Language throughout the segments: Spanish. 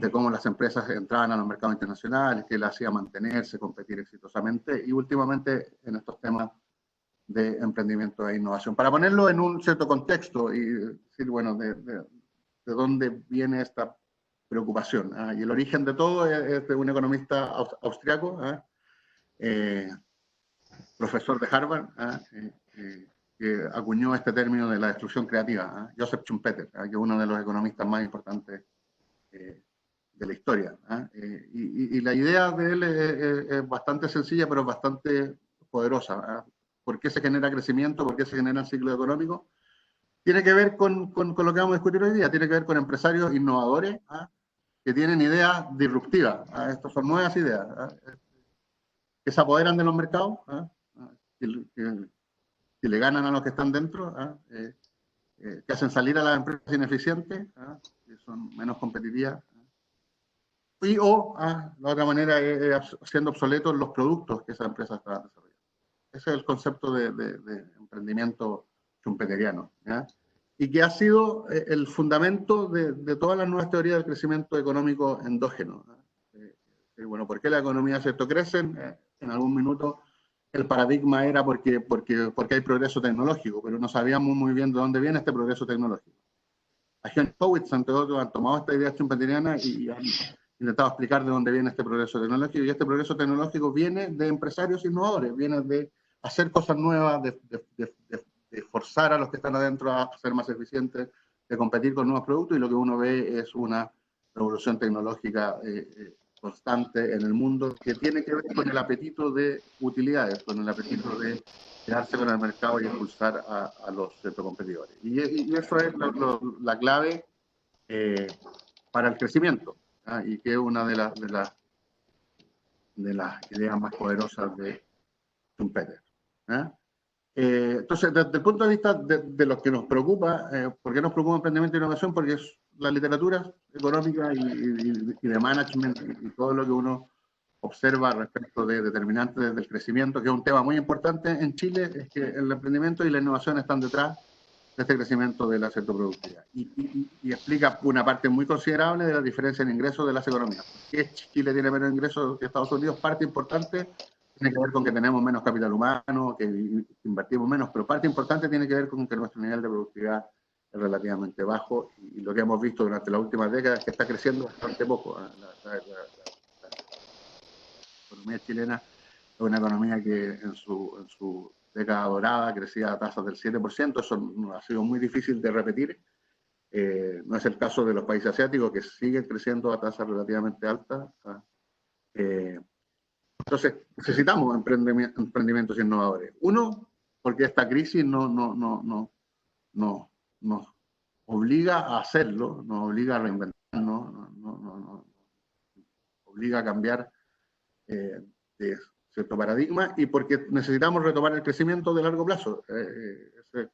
de cómo las empresas entraban a los mercados internacionales, qué las hacía mantenerse, competir exitosamente, y últimamente en estos temas de emprendimiento e innovación. Para ponerlo en un cierto contexto y decir, bueno, de dónde viene esta preocupación. Y el origen de todo es de un economista austriaco, profesor de Harvard, que acuñó este término de la destrucción creativa, Joseph Schumpeter, que es uno de los economistas más importantes de la historia. Y la idea de él es bastante sencilla, pero bastante poderosa. ¿Por qué se genera crecimiento? ¿Por qué se genera el ciclo económico? Tiene que ver con lo que vamos a discutir hoy día, tiene que ver con empresarios innovadores que tienen ideas disruptivas. Estas son nuevas ideas que se apoderan de los mercados, que le ganan a los que están dentro, que hacen salir a las empresas ineficientes, que son menos competitivas. La otra manera es haciendo obsoletos los productos que esas empresas estaban desarrollando. Ese es el concepto de emprendimiento schumpeteriano, y que ha sido el fundamento de todas las nuevas teorías del crecimiento económico endógeno. Bueno, ¿por qué la economía cierto crecen? En algún minuto el paradigma era porque hay progreso tecnológico, pero no sabíamos muy bien de dónde viene este progreso tecnológico. Agent Howitz, entre otros, han tomado esta idea schumpeteriana y han intentado explicar de dónde viene este progreso tecnológico, y este progreso tecnológico viene de empresarios innovadores, viene de hacer cosas nuevas, de forzar a los que están adentro a ser más eficientes, de competir con nuevos productos, y lo que uno ve es una revolución tecnológica constante en el mundo que tiene que ver con el apetito de utilidades, con el apetito de quedarse con el mercado y impulsar a los competidores. Y eso es la clave para el crecimiento, y que es una de las ideas más poderosas de Schumpeter. Entonces, desde el punto de vista de lo que nos preocupa, ¿por qué nos preocupa emprendimiento e innovación? Porque es la literatura económica y de management y todo lo que uno observa respecto de determinantes del crecimiento, que es un tema muy importante en Chile, es que el emprendimiento y la innovación están detrás de este crecimiento de la productividad. Y explica una parte muy considerable de la diferencia en ingresos de las economías. ¿Por qué Chile tiene menos ingresos que Estados Unidos? Parte importante tiene que ver con que tenemos menos capital humano, que invertimos menos, pero parte importante tiene que ver con que nuestro nivel de productividad es relativamente bajo, y lo que hemos visto durante las últimas décadas es que está creciendo bastante poco. La economía chilena es una economía que en su década dorada crecía a tasas del 7%, eso ha sido muy difícil de repetir. No es el caso de los países asiáticos, que siguen creciendo a tasas relativamente altas. Entonces, necesitamos emprendimientos innovadores. Uno, porque esta crisis nos obliga a hacerlo, nos obliga a reinventarnos, nos obliga a cambiar de cierto paradigma, y porque necesitamos retomar el crecimiento de largo plazo.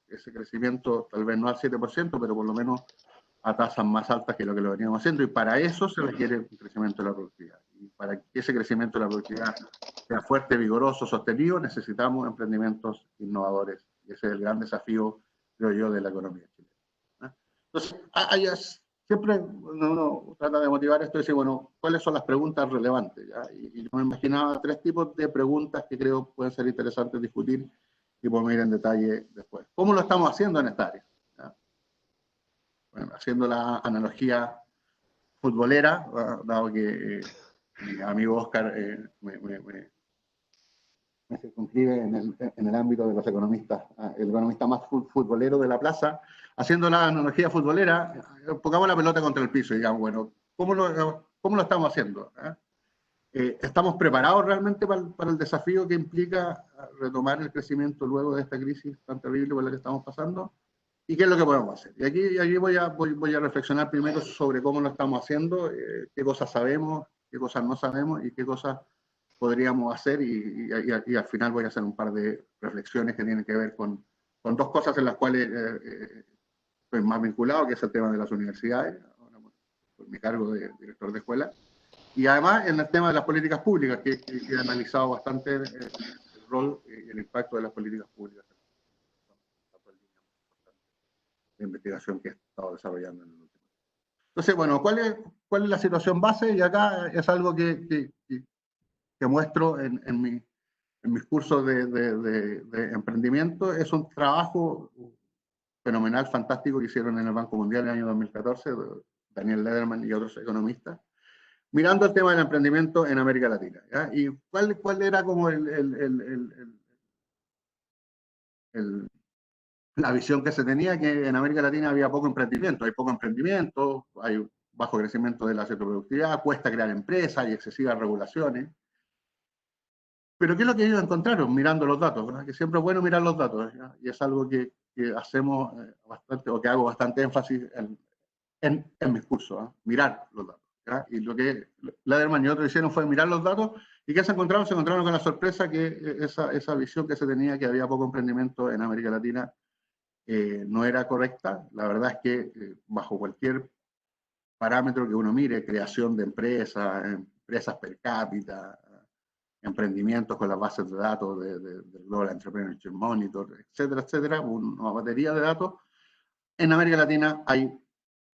Ese crecimiento tal vez no al 7%, pero por lo menos a tasas más altas que lo veníamos haciendo, y para eso se requiere un crecimiento de la productividad. Y para que ese crecimiento de la productividad sea fuerte, vigoroso, sostenido, necesitamos emprendimientos innovadores, y ese es el gran desafío, creo yo, de la economía chilena. Entonces, siempre uno trata de motivar esto y decir, bueno, ¿cuáles son las preguntas relevantes? Y yo me imaginaba 3 tipos de preguntas que creo pueden ser interesantes discutir, y podemos ir en detalle después. ¿Cómo lo estamos haciendo en esta área? Bueno, haciendo la analogía futbolera, dado que mi amigo Oscar me circunscribe en el ámbito de los economistas, el economista más futbolero de la plaza, haciendo la analogía futbolera, pongamos la pelota contra el piso y digamos, bueno, ¿cómo lo estamos haciendo? ¿Estamos preparados realmente para el desafío que implica retomar el crecimiento luego de esta crisis tan terrible por la que estamos pasando? ¿Y qué es lo que podemos hacer? Y aquí voy a reflexionar primero sobre cómo lo estamos haciendo, qué cosas sabemos, qué cosas no sabemos y qué cosas podríamos hacer, y al final voy a hacer un par de reflexiones que tienen que ver con 2 cosas en las cuales estoy más vinculado, que es el tema de las universidades, por mi cargo de director de escuela, y además en el tema de las políticas públicas, que he analizado bastante el rol y el impacto de las políticas públicas de investigación que he estado desarrollando en el último. Entonces, bueno, cuál es la situación base, y acá es algo que muestro en mis cursos de emprendimiento. Es un trabajo fenomenal, fantástico, que hicieron en el Banco Mundial en el año 2014, Daniel Lederman y otros economistas, mirando el tema del emprendimiento en América Latina, ¿ya? Y cuál era como la visión que se tenía, que en América Latina había poco emprendimiento, hay bajo crecimiento de la productividad, cuesta crear empresas, hay excesivas regulaciones. Pero ¿qué es lo que ellos encontraron mirando los datos? ¿Verdad? Que siempre es bueno mirar los datos, ¿ya? Y es algo que hacemos bastante, o que hago bastante énfasis en mis cursos, ¿eh? Mirar los datos, ¿ya? Y lo que Lederman y otros hicieron fue mirar los datos. ¿Y qué se encontraron? Se encontraron con la sorpresa que esa visión que se tenía, que había poco emprendimiento en América Latina, no era correcta. La verdad es que bajo cualquier parámetro que uno mire, creación de empresas per cápita, emprendimientos con las bases de datos del Global Entrepreneurship Monitor, etcétera, etcétera, una batería de datos, en América Latina hay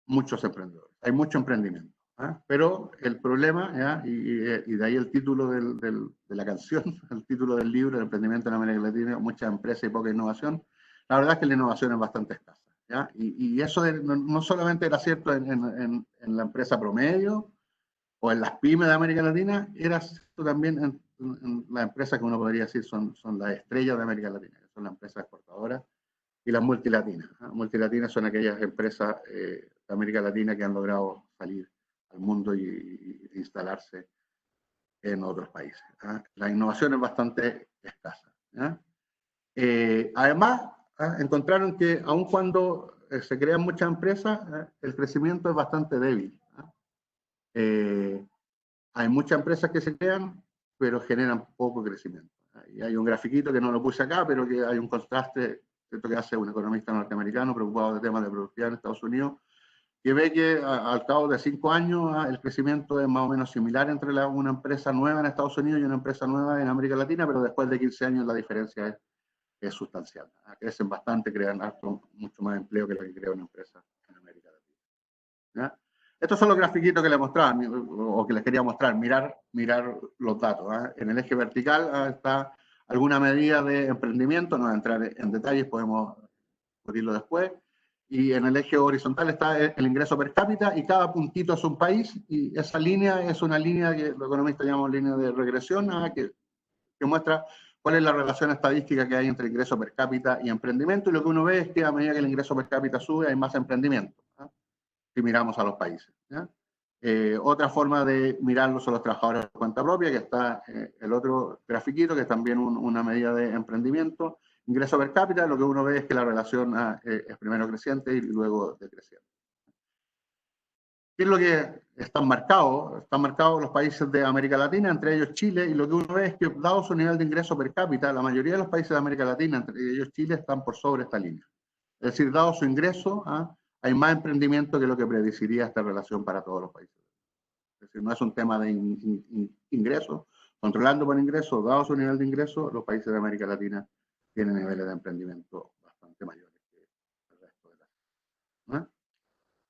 muchos emprendedores, hay mucho emprendimiento. ¿Eh? Pero el problema, ¿ya? Y de ahí el título de la canción, el título del libro, el emprendimiento en América Latina, mucha empresa y poca innovación. La verdad es que la innovación es bastante escasa, ¿ya? Y eso no solamente era cierto en la empresa promedio o en las pymes de América Latina, era cierto también en las empresas que uno podría decir son las estrellas de América Latina, que son las empresas exportadoras y las multilatinas. Multilatinas son aquellas empresas de América Latina que han logrado salir al mundo y instalarse en otros países. La innovación es bastante escasa. Además, encontraron que aun cuando se crean muchas empresas, el crecimiento es bastante débil. Hay muchas empresas que se crean, pero generan poco crecimiento. Y hay un grafiquito que no lo puse acá, pero que hay un contraste, ¿cierto?, que hace un economista norteamericano preocupado de temas de productividad en Estados Unidos, que ve que al cabo de 5 años el crecimiento es más o menos similar entre una empresa nueva en Estados Unidos y una empresa nueva en América Latina, pero después de 15 años la diferencia es sustancial. Crecen bastante, crean mucho más empleo que lo que crea una empresa en América Latina. ¿Ya? Estos son los grafiquitos que les mostraba, o que les quería mostrar, mirar los datos. En el eje vertical está alguna medida de emprendimiento, no voy a entrar en detalles, podemos discutirlo después. Y en el eje horizontal está el ingreso per cápita, y cada puntito es un país, y esa línea es una línea que los economistas llaman línea de regresión, que muestra cuál es la relación estadística que hay entre ingreso per cápita y emprendimiento, y lo que uno ve es que a medida que el ingreso per cápita sube hay más emprendimiento, si miramos a los países. Otra forma de mirarlo son los trabajadores por cuenta propia, que está el otro grafiquito, que es también una medida de emprendimiento. Ingreso per cápita, lo que uno ve es que la relación es primero creciente y luego decreciente. ¿Qué es lo que están marcados? Están marcados los países de América Latina, entre ellos Chile, y lo que uno ve es que, dado su nivel de ingreso per cápita, la mayoría de los países de América Latina, entre ellos Chile, están por sobre esta línea. Es decir, dado su ingreso, hay más emprendimiento que lo que predeciría esta relación para todos los países. Es decir, no es un tema de ingreso. Controlando por ingreso, dado su nivel de ingreso, los países de América Latina tienen niveles de emprendimiento bastante mayores que el resto de la.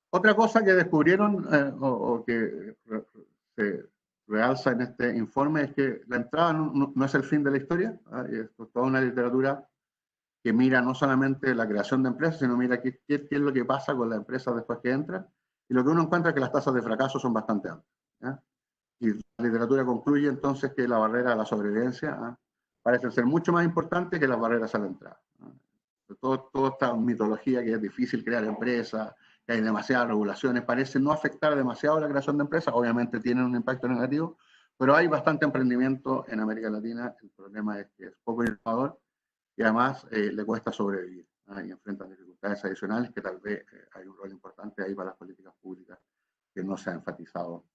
Otra cosa que descubrieron o que se realza en este informe es que la entrada no es el fin de la historia. Esto es toda una literatura que mira no solamente la creación de empresas, sino mira qué es lo que pasa con las empresas después que entran. Y lo que uno encuentra es que las tasas de fracaso son bastante altas. Y la literatura concluye entonces que la barrera a la sobrevivencia parece ser mucho más importante que las barreras a la entrada. Toda esta mitología que es difícil crear empresas, que hay demasiadas regulaciones, parece no afectar demasiado la creación de empresas. Obviamente tienen un impacto negativo, pero hay bastante emprendimiento en América Latina. El problema es que es poco innovador y además le cuesta sobrevivir, y enfrentan dificultades adicionales, que tal vez hay un rol importante ahí para las políticas públicas que no se ha enfatizado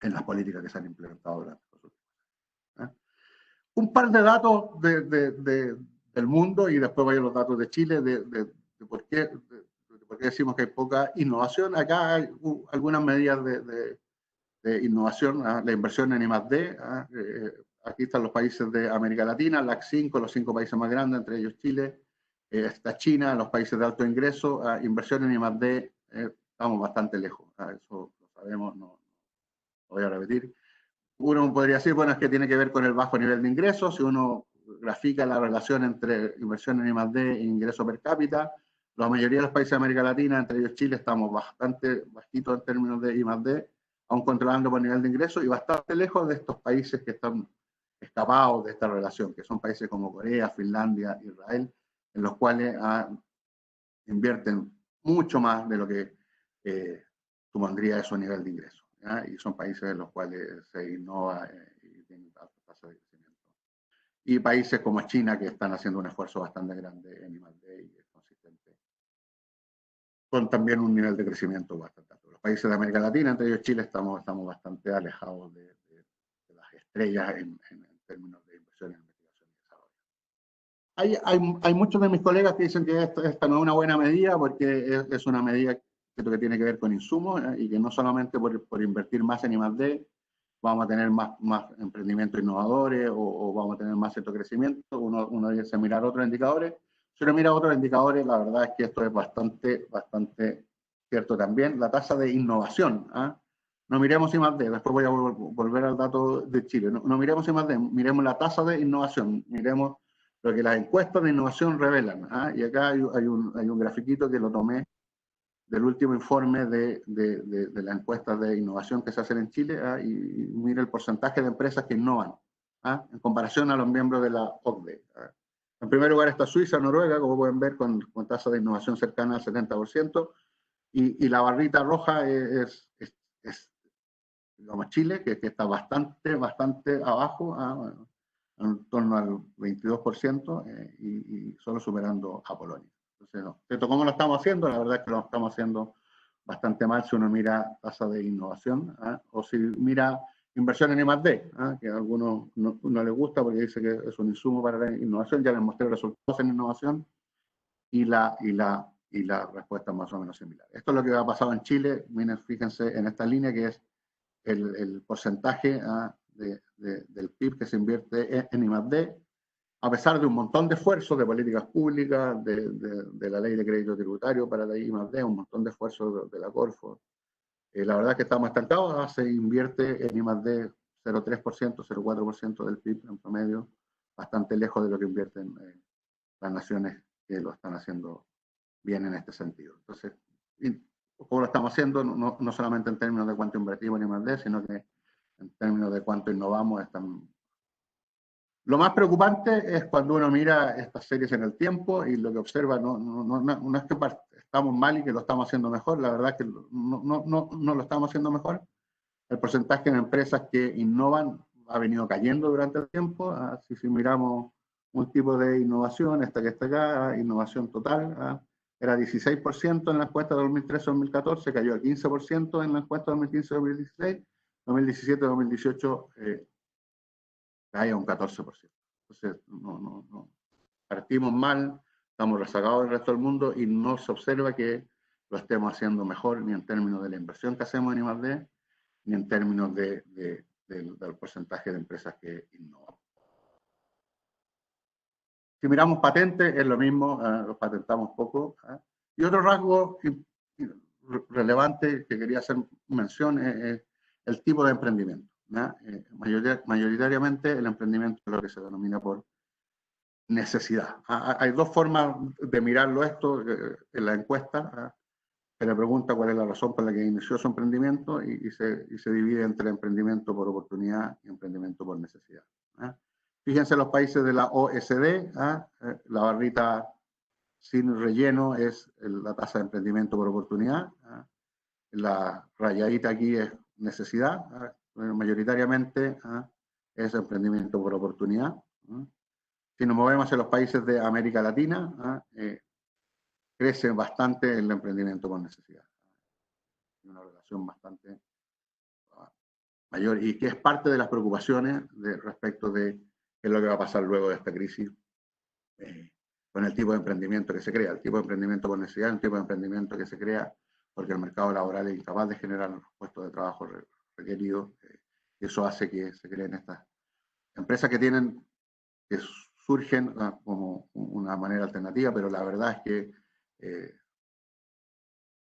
en las políticas que se han implementado durante los últimos años. Un par de datos del mundo, y después voy a los datos de Chile, de por qué decimos que hay poca innovación. Acá hay algunas medidas de innovación, la inversión en I+D. Aquí están los países de América Latina, LAC 5, los 5 países más grandes, entre ellos Chile. Está China, los países de alto ingreso. Inversión en I+D estamos bastante lejos. Eso lo sabemos, no lo voy a repetir. Uno podría decir, bueno, es que tiene que ver con el bajo nivel de ingresos. Si uno grafica la relación entre inversión en I+D e ingreso per cápita, la mayoría de los países de América Latina, entre ellos Chile, estamos bastante bajitos en términos de I+D, aún controlando por nivel de ingresos, y bastante lejos de estos países que están escapados de esta relación, que son países como Corea, Finlandia, Israel, en los cuales invierten mucho más de lo que supondría eso a nivel de ingresos. Y son países en los cuales se innova y tienen alta tasa de crecimiento. Y países como China, que están haciendo un esfuerzo bastante grande en I+D y es consistente, con también un nivel de crecimiento bastante alto. Los países de América Latina, entre ellos Chile, estamos bastante alejados de las estrellas en términos de inversión en investigación y desarrollo. Hay muchos de mis colegas que dicen que esta no es una buena medida porque es una medida que tiene que ver con insumos y que no solamente por invertir más en I+D vamos a tener más emprendimientos innovadores o vamos a tener más cierto crecimiento. Uno debe mirar otros indicadores. Si uno mira otros indicadores, la verdad es que esto es bastante cierto también. La tasa de innovación. No miremos I+D, después voy a volver al dato de Chile. No miremos I+D, miremos la tasa de innovación, miremos lo que las encuestas de innovación revelan. Y acá hay un grafiquito que lo tomé del último informe de las encuestas de innovación que se hacen en Chile, y mira el porcentaje de empresas que innovan en comparación a los miembros de la OCDE. En primer lugar está Suiza, Noruega, como pueden ver, con tasa de innovación cercana al 70%, y la barrita roja es digamos, Chile, que está bastante abajo, en torno al 22%, y solo superando a Polonia. Entonces, no. ¿Cómo lo estamos haciendo? La verdad es que lo estamos haciendo bastante mal si uno mira tasa de innovación, o si mira inversión en I+D, que a algunos no les gusta porque dice que es un insumo para la innovación. Ya les mostré resultados en innovación y la respuesta es más o menos similar. Esto es lo que ha pasado en Chile. Miren, fíjense en esta línea que es el porcentaje del PIB que se invierte en I+D, a pesar de un montón de esfuerzos de políticas públicas, de la ley de crédito tributario para la I+D, un montón de esfuerzos de la Corfo. La verdad es que estamos estancados. Se invierte en I+D 0,3%, 0,4% del PIB en promedio, bastante lejos de lo que invierten las naciones que lo están haciendo bien en este sentido. Entonces, ¿cómo lo estamos haciendo? No solamente en términos de cuánto invertimos en I+D, sino que en términos de cuánto innovamos. Lo más preocupante es cuando uno mira estas series en el tiempo y lo que observa no es que estamos mal y que lo estamos haciendo mejor. La verdad es que no lo estamos haciendo mejor. El porcentaje de empresas que innovan ha venido cayendo durante el tiempo. Si miramos un tipo de innovación, esta que está acá, innovación total, era 16% en la encuesta de 2013-2014, cayó a 15% en la encuesta de 2015-2016, 2017-2018 cae a un 14%. Entonces, partimos mal, estamos rezagados del resto del mundo y no se observa que lo estemos haciendo mejor ni en términos de la inversión que hacemos en I+D, ni en términos del porcentaje de empresas que innovan. Si miramos patentes, es lo mismo, los patentamos poco. Y otro rasgo relevante que quería hacer mención es el tipo de emprendimiento. Mayoritariamente el emprendimiento es lo que se denomina por necesidad. Hay dos formas de mirarlo esto en la encuesta. Se le pregunta cuál es la razón por la que inició su emprendimiento y se divide entre emprendimiento por oportunidad y emprendimiento por necesidad. Fíjense los países de la OECD, la barrita sin relleno es la tasa de emprendimiento por oportunidad, la rayadita aquí es necesidad, mayoritariamente es emprendimiento por oportunidad. Si nos movemos a los países de América Latina, crece bastante el emprendimiento por necesidad. Una relación bastante mayor y que es parte de las preocupaciones respecto de qué es lo que va a pasar luego de esta crisis con el tipo de emprendimiento que se crea. El tipo de emprendimiento por necesidad es un tipo de emprendimiento que se crea porque el mercado laboral es incapaz de generar los puestos de trabajo requeridos, y eso hace que se creen estas empresas que surgen como una manera alternativa, pero la verdad es que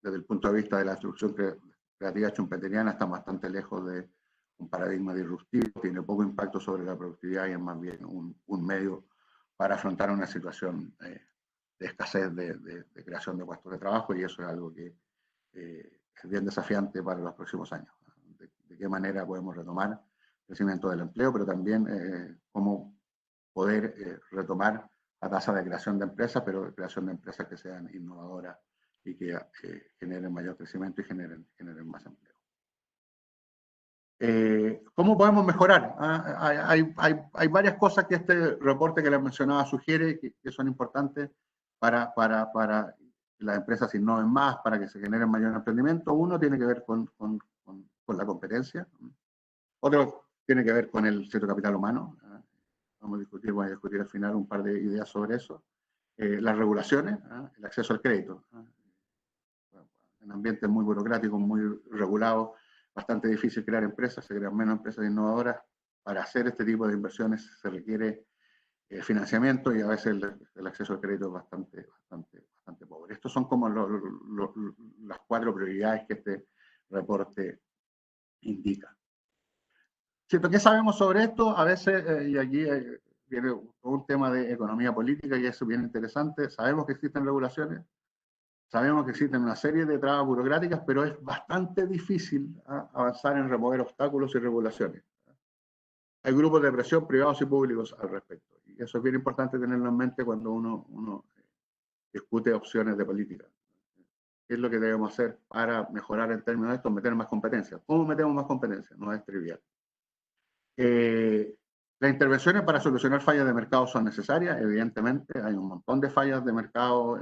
desde el punto de vista de la destrucción creativa schumpeteriana, está bastante lejos de un paradigma disruptivo, tiene poco impacto sobre la productividad y es más bien un medio para afrontar una situación de escasez de creación de puestos de trabajo, y eso es algo que es bien desafiante para los próximos años. De qué manera podemos retomar el crecimiento del empleo, pero también cómo poder retomar la tasa de creación de empresas, pero creación de empresas que sean innovadoras y que generen mayor crecimiento y generen más empleo. ¿Cómo podemos mejorar? Hay varias cosas que este reporte que les mencionaba sugiere que son importantes para que las empresas innoven más, para que se genere mayor emprendimiento. Uno tiene que ver con la competencia. Otro tiene que ver con el cierto capital humano. Voy a discutir al final un par de ideas sobre eso. Las regulaciones, el acceso al crédito. En ambientes muy burocráticos, muy regulados, bastante difícil crear empresas, se crean menos empresas innovadoras. Para hacer este tipo de inversiones se requiere financiamiento y a veces el acceso al crédito es bastante pobre. Estos son como las 4 prioridades que este reporte indica. ¿Qué sabemos sobre esto? A veces, y aquí viene un tema de economía política y eso es bien interesante, sabemos que existen regulaciones, sabemos que existen una serie de trabas burocráticas, pero es bastante difícil avanzar en remover obstáculos y regulaciones. Hay grupos de presión privados y públicos al respecto. Y eso es bien importante tenerlo en mente cuando uno discute opciones de política. ¿Qué es lo que debemos hacer para mejorar en términos de esto? Meter más competencias. ¿Cómo metemos más competencias? No es trivial. Las intervenciones para solucionar fallas de mercado son necesarias, evidentemente. Hay un montón de fallas de mercado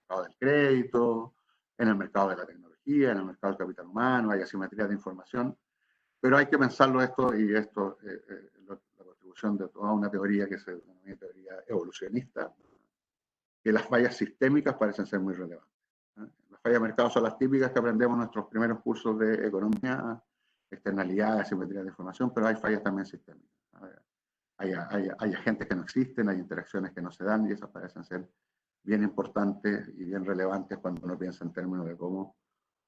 mercado del crédito, en el mercado de la tecnología, en el mercado del capital humano, hay asimetría de información, pero hay que pensarlo esto, y esto es la contribución de toda una teoría que se denomina teoría evolucionista, que las fallas sistémicas parecen ser muy relevantes. Las fallas de mercado son las típicas que aprendemos en nuestros primeros cursos de economía, externalidades, asimetría de información, pero hay fallas también sistémicas. Hay agentes que no existen, hay interacciones que no se dan, y esas parecen ser bien importantes y bien relevantes cuando uno piensa en términos de cómo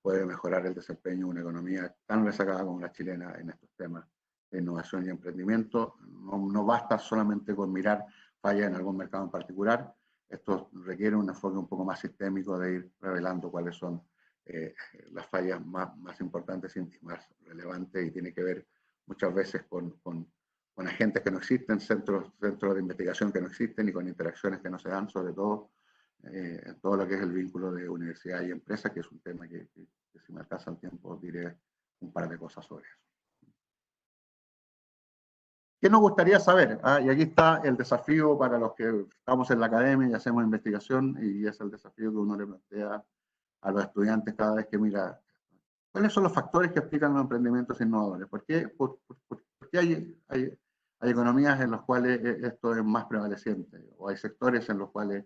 puede mejorar el desempeño de una economía tan rezagada como la chilena en estos temas de innovación y emprendimiento. No basta solamente con mirar fallas en algún mercado en particular, esto requiere un enfoque un poco más sistémico de ir revelando cuáles son las fallas más importantes y más relevantes, y tiene que ver muchas veces con agentes que no existen, centros de investigación que no existen y con interacciones que no se dan, sobre todo todo lo que es el vínculo de universidad y empresa, que es un tema que si me alcanza el tiempo diré un par de cosas sobre eso. ¿Qué nos gustaría saber? Y aquí está el desafío para los que estamos en la academia y hacemos investigación, y es el desafío que uno le plantea a los estudiantes cada vez que mira cuáles son los factores que explican los emprendimientos innovadores. ¿Por qué hay economías en las cuales esto es más prevaleciente, o hay sectores en los cuales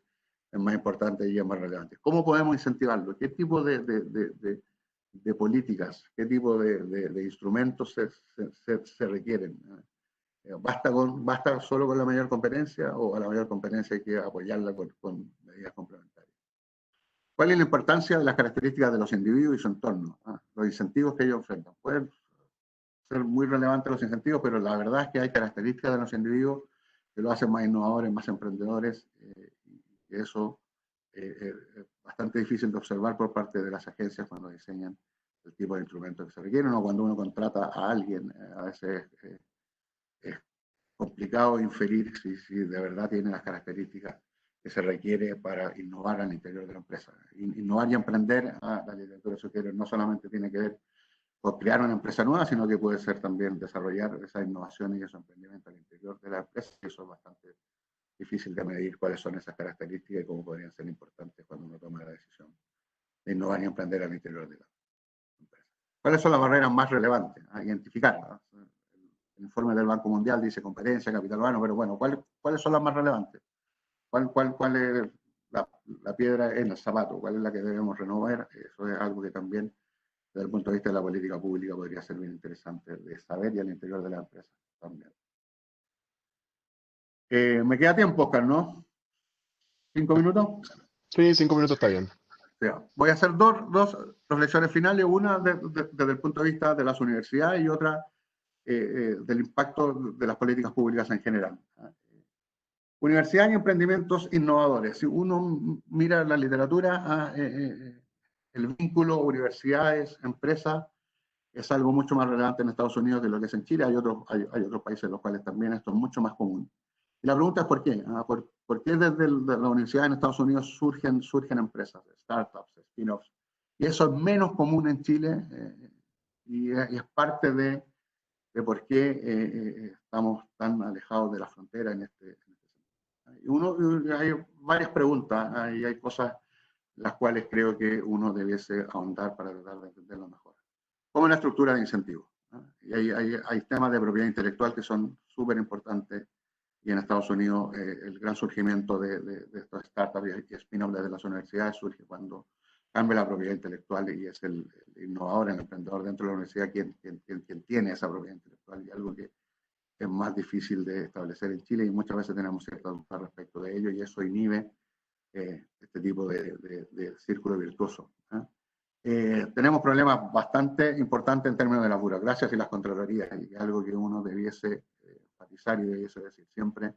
es más importante y es más relevante? ¿Cómo podemos incentivarlo? ¿Qué tipo de políticas, qué tipo de instrumentos se requieren? ¿Basta solo con la mayor competencia, o a la mayor competencia hay que apoyarla con medidas complementarias? ¿Cuál es la importancia de las características de los individuos y su entorno? Los incentivos que ellos enfrentan. Pueden ser muy relevantes los incentivos, pero la verdad es que hay características de los individuos que lo hacen más innovadores, más emprendedores, y eso es bastante difícil de observar por parte de las agencias cuando diseñan el tipo de instrumentos que se requieren, o cuando uno contrata a alguien. A veces es complicado inferir si de verdad tiene las características que se requiere para innovar al interior de la empresa. Innovar y emprender, la literatura sugiere, no solamente tiene que ver con crear una empresa nueva, sino que puede ser también desarrollar esa innovación y ese emprendimiento al interior de la empresa. Eso es bastante difícil de medir cuáles son esas características y cómo podrían ser importantes cuando uno toma la decisión de innovar y emprender al interior de la empresa. ¿Cuáles son las barreras más relevantes a identificar? El informe del Banco Mundial dice competencia, capital humano, pero bueno, ¿cuáles son las más relevantes? ¿Cuál es la piedra en el zapato? ¿Cuál es la que debemos renovar? Eso es algo que también, desde el punto de vista de la política pública, podría ser bien interesante de saber, y al interior de la empresa también. Me queda tiempo, Oscar, ¿no? ¿5 minutos? Sí, 5 minutos está bien. sea, voy a hacer dos reflexiones finales, una desde el punto de vista de las universidades y otra del impacto de las políticas públicas en general. Universidad y emprendimientos innovadores. Si uno mira la literatura, el vínculo universidades-empresas es algo mucho más relevante en Estados Unidos de lo que es en Chile. Hay otros países en los cuales también esto es mucho más común. Y la pregunta es ¿por qué? ¿Por qué desde la universidad en Estados Unidos surgen empresas, startups, spin-offs? Y eso es menos común en Chile y es parte de por qué estamos tan alejados de la frontera en este sentido. Hay varias preguntas y hay cosas las cuales creo que uno debiese ahondar para tratar de entenderlo mejor. Como una estructura de incentivos. Y hay temas de propiedad intelectual que son súper importantes y en Estados Unidos el gran surgimiento de estas startups y spin-offs de las universidades surge cuando cambia la propiedad intelectual y es el innovador, el emprendedor dentro de la universidad quien tiene esa propiedad intelectual y algo que es más difícil de establecer en Chile y muchas veces tenemos ciertas dudas respecto de ello y eso inhibe este tipo de círculo virtuoso. Tenemos problemas bastante importantes en términos de las burocracias y las contralorías, y algo que uno debiese enfatizar y debiese decir siempre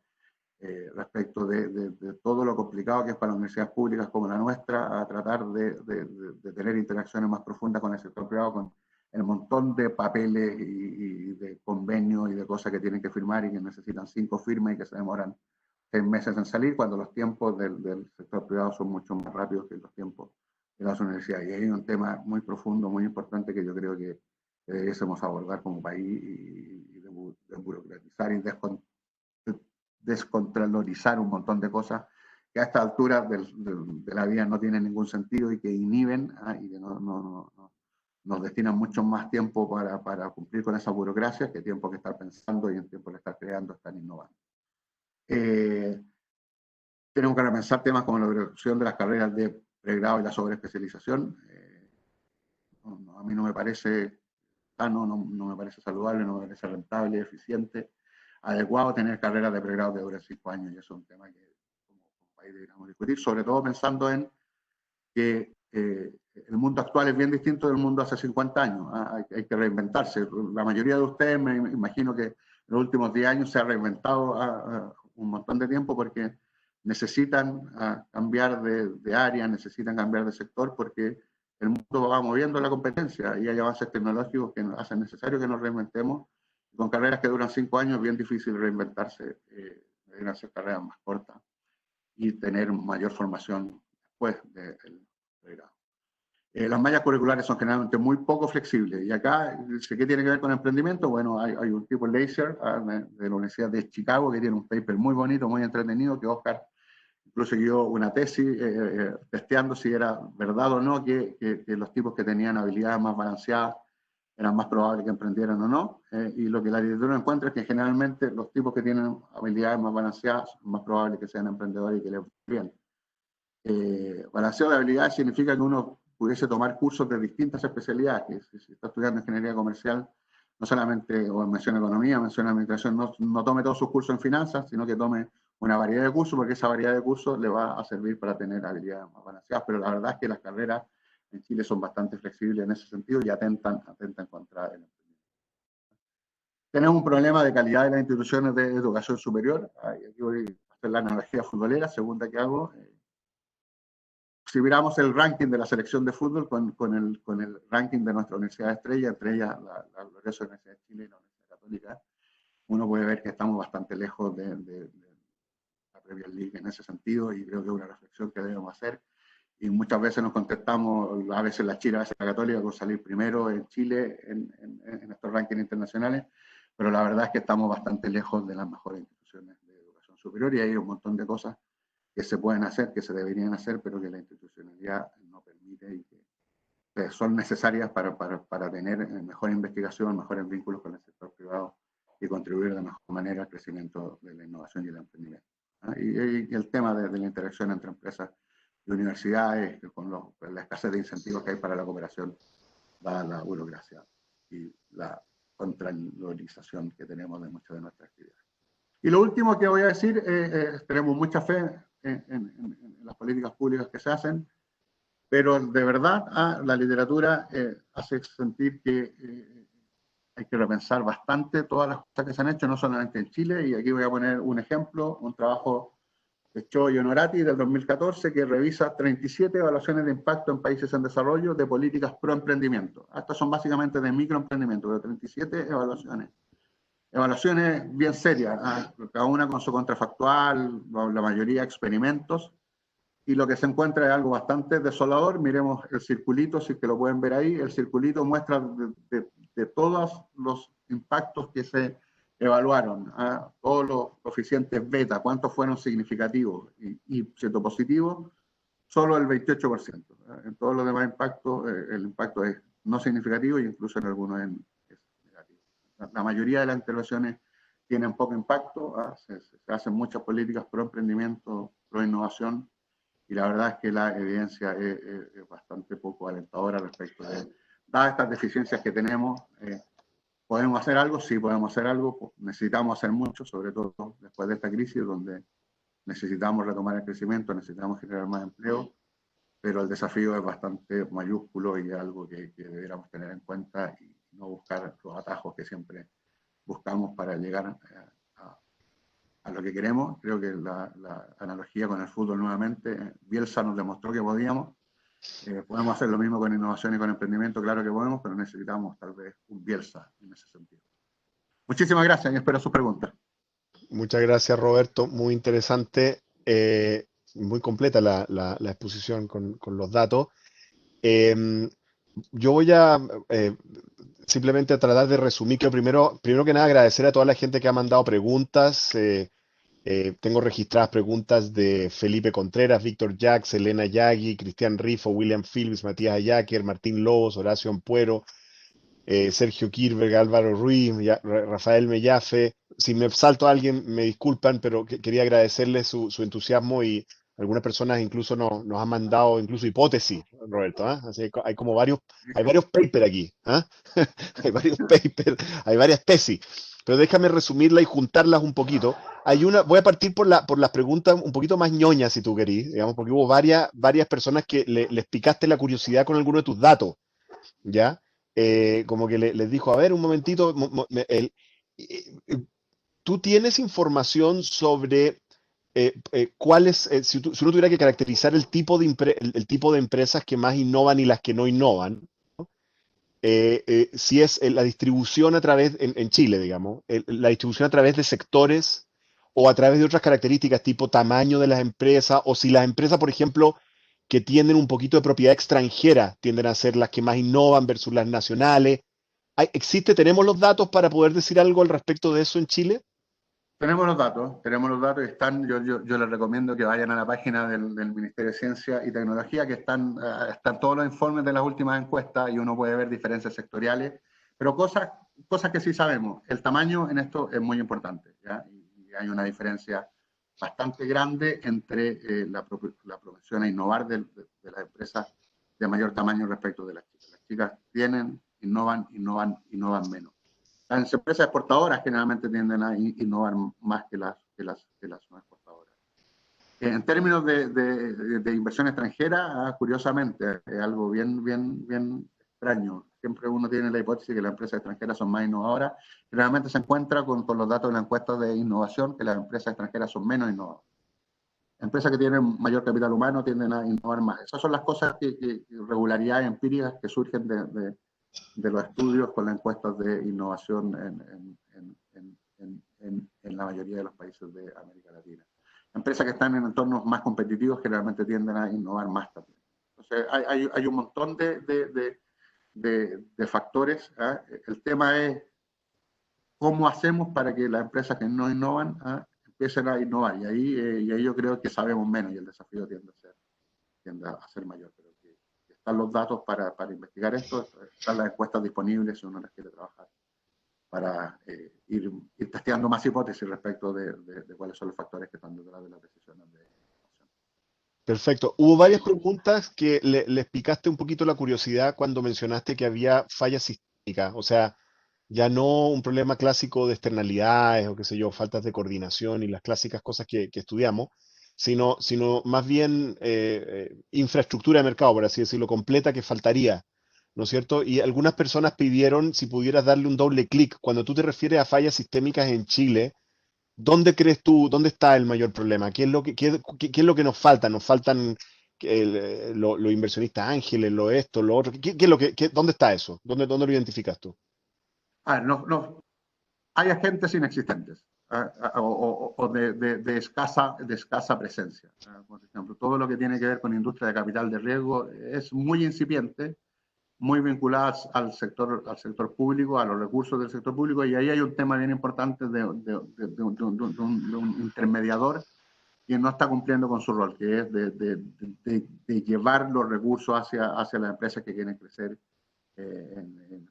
respecto de todo lo complicado que es para universidades públicas como la nuestra, a tratar de tener interacciones más profundas con el sector privado, con el montón de papeles y de convenios y de cosas que tienen que firmar y que necesitan 5 firmas y que se demoran 6 meses en salir, cuando los tiempos del sector privado son mucho más rápidos que los tiempos de las universidades. Y hay un tema muy profundo, muy importante que yo creo que debiésemos abordar como país y de burocratizar y descontrolorizar un montón de cosas que a esta altura de la vida no tienen ningún sentido y que inhiben y que nos destinan mucho más tiempo para cumplir con esa burocracia que tiempo que estar pensando y en tiempo de estar creando, estar innovando. Tenemos que repensar temas como la reducción de las carreras de pregrado y la sobreespecialización. A mí no me parece sano, no me parece saludable, no me parece rentable, eficiente, adecuado tener carreras de pregrado que duran 5 años y eso es un tema que como país deberíamos discutir, sobre todo pensando en que el mundo actual es bien distinto del mundo hace 50 años. Hay que reinventarse. La mayoría de ustedes, me imagino que en los últimos 10 años se ha reinventado un montón de tiempo porque necesitan cambiar de área, necesitan cambiar de sector porque el mundo va moviendo la competencia y hay avances tecnológicos que hacen necesario que nos reinventemos. Con carreras que duran 5 años es bien difícil reinventarse, deben hacer carreras más cortas y tener mayor formación después del pregrado. Las mallas curriculares son generalmente muy poco flexibles y acá, ¿qué tiene que ver con emprendimiento? Bueno, hay un tipo Laser de la Universidad de Chicago que tiene un paper muy bonito, muy entretenido, que Oscar incluso guió una tesis testeando si era verdad o no que los tipos que tenían habilidades más balanceadas eran más probables que emprendieran o no. Y lo que la literatura encuentra es que generalmente los tipos que tienen habilidades más balanceadas son más probables que sean emprendedores y que les vaya bien. Balanceo de habilidades significa que uno pudiese tomar cursos de distintas especialidades, que si está estudiando ingeniería comercial, no solamente, o menciona economía, menciona administración, no tome todos sus cursos en finanzas, sino que tome una variedad de cursos, porque esa variedad de cursos le va a servir para tener habilidades más balanceadas, pero la verdad es que las carreras en Chile son bastante flexibles en ese sentido y atentan contra el emprendimiento. Tenemos un problema de calidad de las instituciones de educación superior. Aquí voy a hacer la analogía futbolera, segunda que hago. Si miramos el ranking de la selección de fútbol con el ranking de nuestra universidad estrella, entre ellas la gloriosa Universidad de Chile y la Universidad Católica, uno puede ver que estamos bastante lejos de la Premier League en ese sentido y creo que es una reflexión que debemos hacer. Y muchas veces nos contestamos, a veces la Chile, a veces la Católica, con salir primero en Chile en estos rankings internacionales, pero la verdad es que estamos bastante lejos de las mejores instituciones de educación superior y hay un montón de cosas que se pueden hacer, que se deberían hacer, pero que la institucionalidad no permite y que son necesarias para tener mejor investigación, mejores vínculos con el sector privado y contribuir de mejor manera al crecimiento de la innovación y el emprendimiento. Y el tema de la interacción entre empresas y universidades, con la escasez de incentivos que hay para la cooperación, dada la burocracia y la contralorización que tenemos de muchas de nuestras actividades. Y lo último que voy a decir, tenemos mucha fe en las políticas públicas que se hacen. Pero de verdad, la literatura hace sentir que hay que repensar bastante todas las cosas que se han hecho, no solamente en Chile, y aquí voy a poner un ejemplo, un trabajo de Cho y Honorati del 2014 que revisa 37 evaluaciones de impacto en países en desarrollo de políticas pro emprendimiento. Estas son básicamente de microemprendimiento, pero 37 evaluaciones. Evaluaciones bien serias, cada una con su contrafactual, la mayoría experimentos, y lo que se encuentra es algo bastante desolador. Miremos el circulito, si que lo pueden ver ahí. El circulito muestra de todos los impactos que se evaluaron, todos los coeficientes beta, cuántos fueron significativos y siendo positivos, solo el 28%. En todos los demás impactos, el impacto es no significativo e incluso en algunos es negativo. La mayoría de las intervenciones tienen poco impacto, se hacen muchas políticas pro emprendimiento, pro innovación, y la verdad es que la evidencia es bastante poco alentadora respecto de, dadas estas deficiencias que tenemos, ¿podemos hacer algo? Sí, podemos hacer algo, pues necesitamos hacer mucho, sobre todo después de esta crisis, donde necesitamos retomar el crecimiento, necesitamos generar más empleo, pero el desafío es bastante mayúsculo y es algo que deberíamos tener en cuenta y no buscar los atajos que siempre buscamos para llegar a lo que queremos. Creo que la analogía con el fútbol nuevamente, Bielsa nos demostró que podíamos. Podemos hacer lo mismo con innovación y con emprendimiento, claro que podemos, pero necesitamos tal vez un Bielsa en ese sentido. Muchísimas gracias y espero sus preguntas. Muchas gracias, Roberto. Muy interesante, muy completa la exposición con los datos. Em, yo voy a simplemente a tratar de resumir que primero que nada agradecer a toda la gente que ha mandado preguntas. Tengo registradas preguntas de Felipe Contreras, Víctor Jacks, Elena Yagui, Cristian Rifo, William Phillips, Matías Ayaker, Martín Lobos, Horacio Ampuero, Sergio Kirberg, Álvaro Ruiz, Rafael Mellafe. Si me salto a alguien, me disculpan, pero quería agradecerles su entusiasmo y algunas personas incluso nos han mandado incluso hipótesis, Roberto. Así hay como hay varios papers aquí. Hay varios papers, hay varias tesis. Pero déjame resumirla y juntarlas un poquito. Voy a partir por las preguntas un poquito más ñoñas, si tú querís, digamos, porque hubo varias personas que les picaste la curiosidad con alguno de tus datos. ¿Ya? Como que les dijo, a ver, un momentito, eh, tú tienes información sobre cuáles, si uno tuviera que caracterizar el tipo de empresas que más innovan y las que no innovan, si es la distribución en Chile, digamos, la distribución a través de sectores o a través de otras características tipo tamaño de las empresas, o si las empresas, por ejemplo, que tienen un poquito de propiedad extranjera, tienden a ser las que más innovan versus las nacionales. Tenemos los datos para poder decir algo al respecto de eso en Chile? Tenemos los datos y están, yo les recomiendo que vayan a la página del Ministerio de Ciencia y Tecnología, que están todos los informes de las últimas encuestas y uno puede ver diferencias sectoriales, pero cosas que sí sabemos. El tamaño en esto es muy importante, ¿ya? Y hay una diferencia bastante grande entre la propensión a innovar de las empresas de mayor tamaño respecto de las chicas. Las chicas innovan menos. Las empresas exportadoras generalmente tienden a innovar más que las no exportadoras. En términos de inversión extranjera, curiosamente, es algo bien extraño. Siempre uno tiene la hipótesis que las empresas extranjeras son más innovadoras. Realmente se encuentra con los datos de la encuesta de innovación que las empresas extranjeras son menos innovadoras. Empresas que tienen mayor capital humano tienden a innovar más. Esas son las cosas regularidades empíricas que surgen de los estudios con las encuestas de innovación en la mayoría de los países de América Latina. Empresas que están en entornos más competitivos generalmente tienden a innovar más también. Entonces, hay un montón de factores. El tema es cómo hacemos para que las empresas que no innovan empiecen a innovar. Y ahí yo creo que sabemos menos y el desafío tiende a ser mayor. Pero están los datos para investigar esto, están las encuestas disponibles si uno las quiere trabajar, para ir testeando más hipótesis respecto de cuáles son los factores que están detrás de las decisiones de innovación. Perfecto. Hubo varias preguntas que les picaste un poquito la curiosidad cuando mencionaste que había fallas sistémicas, o sea, ya no un problema clásico de externalidades o qué sé yo, faltas de coordinación y las clásicas cosas que estudiamos, sino más bien infraestructura de mercado, por así decirlo, completa que faltaría, ¿no es cierto? Y algunas personas pidieron si pudieras darle un doble clic. Cuando tú te refieres a fallas sistémicas en Chile, ¿dónde crees tú, dónde está el mayor problema? ¿Qué es lo qué es lo que nos falta? ¿Nos faltan los inversionistas ángeles, lo esto, lo otro? ¿Qué es lo dónde está eso? ¿Dónde lo identificas tú? A ver, hay agentes inexistentes o de escasa presencia. Por ejemplo, todo lo que tiene que ver con industria de capital de riesgo es muy incipiente, muy vinculadas al sector público, a los recursos del sector público, y ahí hay un tema bien importante de un intermediador que no está cumpliendo con su rol, que es de llevar los recursos hacia las empresas que quieren crecer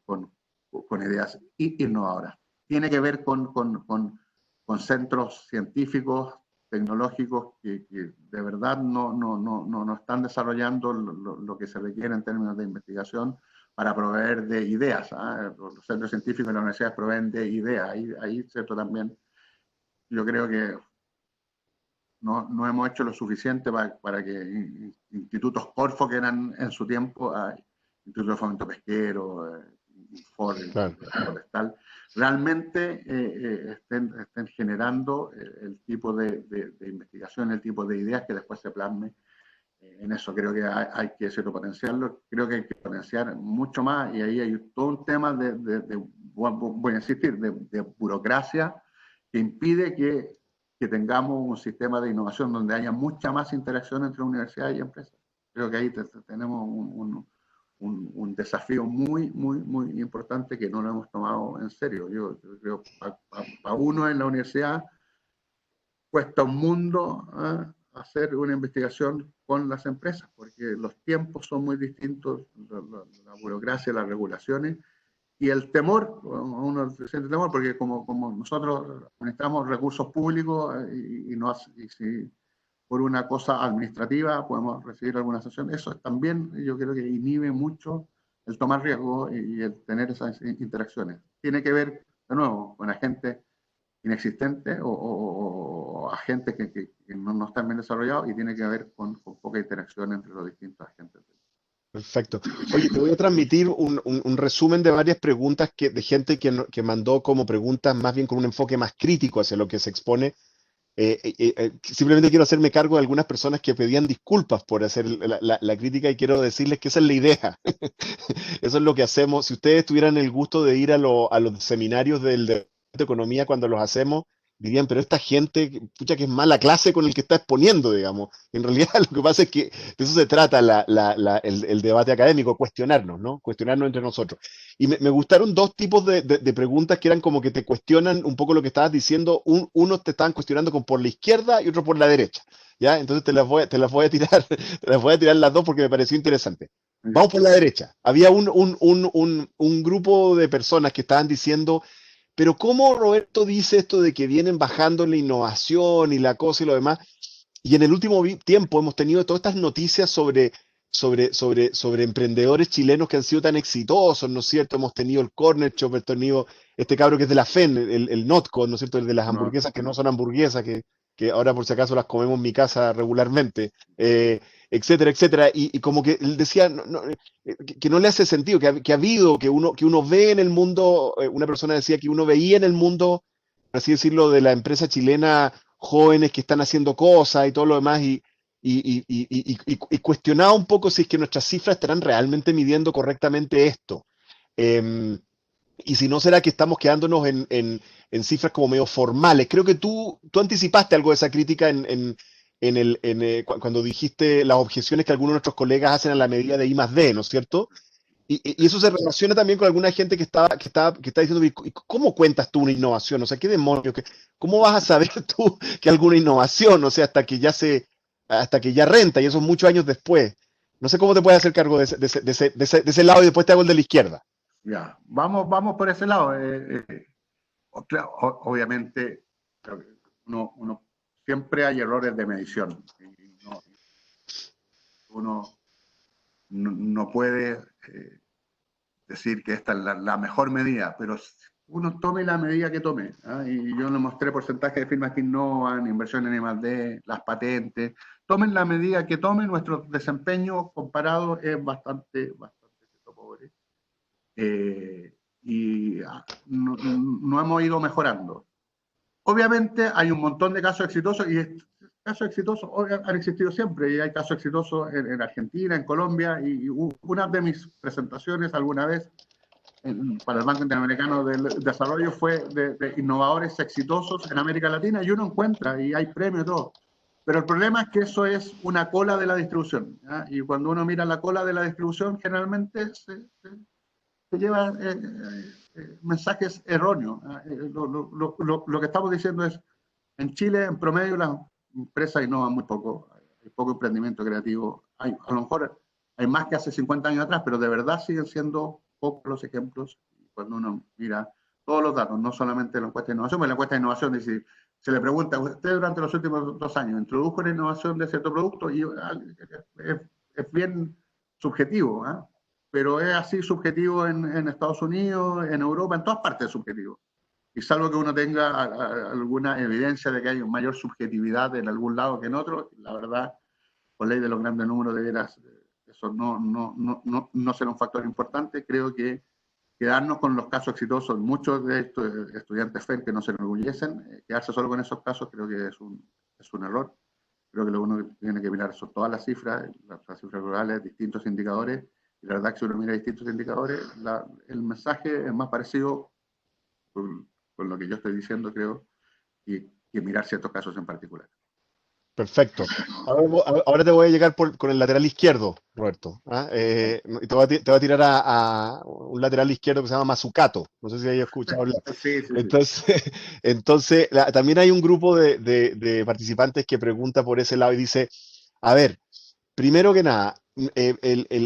con ideas innovadoras. Tiene que ver con centros científicos, tecnológicos que de verdad no están desarrollando lo que se requiere en términos de investigación para proveer de ideas. Los centros científicos de las universidades proveen de ideas. Ahí cierto, también yo creo que no hemos hecho lo suficiente para que institutos Corfo, que eran en su tiempo, Instituto de Fomento Pesquero, Infor, Claro. Forestal, realmente estén generando el tipo de investigación, el tipo de ideas que después se plasme en eso. Creo que hay que potenciarlo, creo que hay que potenciar mucho más, y ahí hay todo un tema voy a insistir, de burocracia que impide que tengamos un sistema de innovación donde haya mucha más interacción entre universidades y empresas. Creo que ahí tenemos un desafío muy importante que no lo hemos tomado en serio. Yo creo que para uno en la universidad cuesta un mundo hacer una investigación con las empresas, porque los tiempos son muy distintos, la burocracia, las regulaciones, y el temor, uno siente temor, porque como nosotros necesitamos recursos públicos y si por una cosa administrativa podemos recibir alguna sanción, eso también yo creo que inhibe mucho el tomar riesgo y el tener esas interacciones. Tiene que ver, de nuevo, con agentes inexistentes o agentes que no están bien desarrollados, y tiene que ver con poca interacción entre los distintos agentes. Perfecto. Oye, te voy a transmitir un resumen de varias preguntas de gente que mandó como preguntas más bien con un enfoque más crítico hacia lo que se expone. Simplemente quiero hacerme cargo de algunas personas que pedían disculpas por hacer la crítica, y quiero decirles que esa es la idea. Eso es lo que hacemos. Si ustedes tuvieran el gusto de ir a los seminarios del de economía cuando los hacemos, dirían, pero esta gente, pucha, que es mala clase con el que está exponiendo, digamos. En realidad lo que pasa es que de eso se trata el debate académico, cuestionarnos, ¿no? Cuestionarnos entre nosotros. Y me gustaron dos tipos de preguntas que eran como que te cuestionan un poco lo que estabas diciendo. Unos te estaban cuestionando por la izquierda y otro por la derecha. ¿Ya? Entonces te las voy a tirar, te las voy a tirar las dos porque me pareció interesante. Vamos por la derecha. Había un grupo de personas que estaban diciendo, pero ¿cómo Roberto dice esto de que vienen bajando la innovación y la cosa y lo demás? Y en el último tiempo hemos tenido todas estas noticias sobre emprendedores chilenos que han sido tan exitosos, ¿no es cierto? Hemos tenido el Corner Shop, hemos tenido este cabro que es de la FEN, el Notco, ¿no es cierto? El de las No, hamburguesas que no son hamburguesas, que ahora por si acaso las comemos en mi casa regularmente, etcétera, etcétera. Y como que él decía que no le hace sentido, que ha habido, que uno ve en el mundo, una persona decía que uno veía en el mundo, por así decirlo, de la empresa chilena, jóvenes que están haciendo cosas y todo lo demás, y cuestionaba un poco si es que nuestras cifras estarán realmente midiendo correctamente esto. Eh, y si no, será que estamos quedándonos en cifras como medio formales. Creo que tú anticipaste algo de esa crítica cuando dijiste las objeciones que algunos de nuestros colegas hacen a la medida de I más D, ¿no es cierto? Y eso se relaciona también con alguna gente que está diciendo, ¿y cómo cuentas tú una innovación? O sea, ¿qué demonios? ¿Cómo vas a saber tú que alguna innovación? O sea, hasta que ya renta, y eso es muchos años después. No sé cómo te puedes hacer cargo de ese lado, y después te hago el de la izquierda. ya, vamos por ese lado. Obviamente, uno siempre hay errores de medición. Uno no puede decir que esta es la mejor medida, pero uno tome la medida que tome. Y yo le mostré porcentaje de firmas que innovan, inversión en I+D, las patentes. Tomen la medida que tomen, nuestro desempeño comparado es bastante pobre. Y no hemos ido mejorando. Obviamente hay un montón de casos exitosos y casos exitosos han existido siempre y hay casos exitosos en Argentina, en Colombia y una de mis presentaciones alguna vez para el Banco Interamericano del Desarrollo fue de innovadores exitosos en América Latina y uno encuentra y hay premios y todo. Pero el problema es que eso es una cola de la distribución. ¿Ya? Y cuando uno mira la cola de la distribución, generalmente se lleva mensajes erróneos. Lo que estamos diciendo es, en Chile, en promedio, las empresas innovan muy poco. Hay poco emprendimiento creativo. A lo mejor hay más que hace 50 años atrás, pero de verdad siguen siendo pocos los ejemplos. Cuando uno mira todos los datos, no solamente la encuesta de innovación, porque la encuesta de innovación dice, se le pregunta, ¿usted durante los últimos 2 años introdujo la innovación de cierto producto? Y es bien subjetivo, ¿eh? Pero es así subjetivo en Estados Unidos, en Europa, en todas partes es subjetivo. Y salvo que uno tenga alguna evidencia de que hay mayor subjetividad en algún lado que en otro, la verdad, por ley de los grandes números, de veras, eso no será un factor importante. Creo que quedarnos con los casos exitosos, muchos de estos estudiantes FER que no se enorgullecen, quedarse solo con esos casos creo que es un error. Creo que lo uno tiene que mirar son todas las cifras rurales, distintos indicadores, y la verdad que si uno mira distintos indicadores, el mensaje es más parecido con lo que yo estoy diciendo, creo, y mirar ciertos casos en particular. Perfecto. Ahora te voy a llegar con el lateral izquierdo, Roberto. Y te voy a tirar a un lateral izquierdo que se llama Mazzucato. No sé si hayas escuchado hablar. Sí, sí, sí. Entonces, también hay un grupo de participantes que pregunta por ese lado y dice, a ver, primero que nada,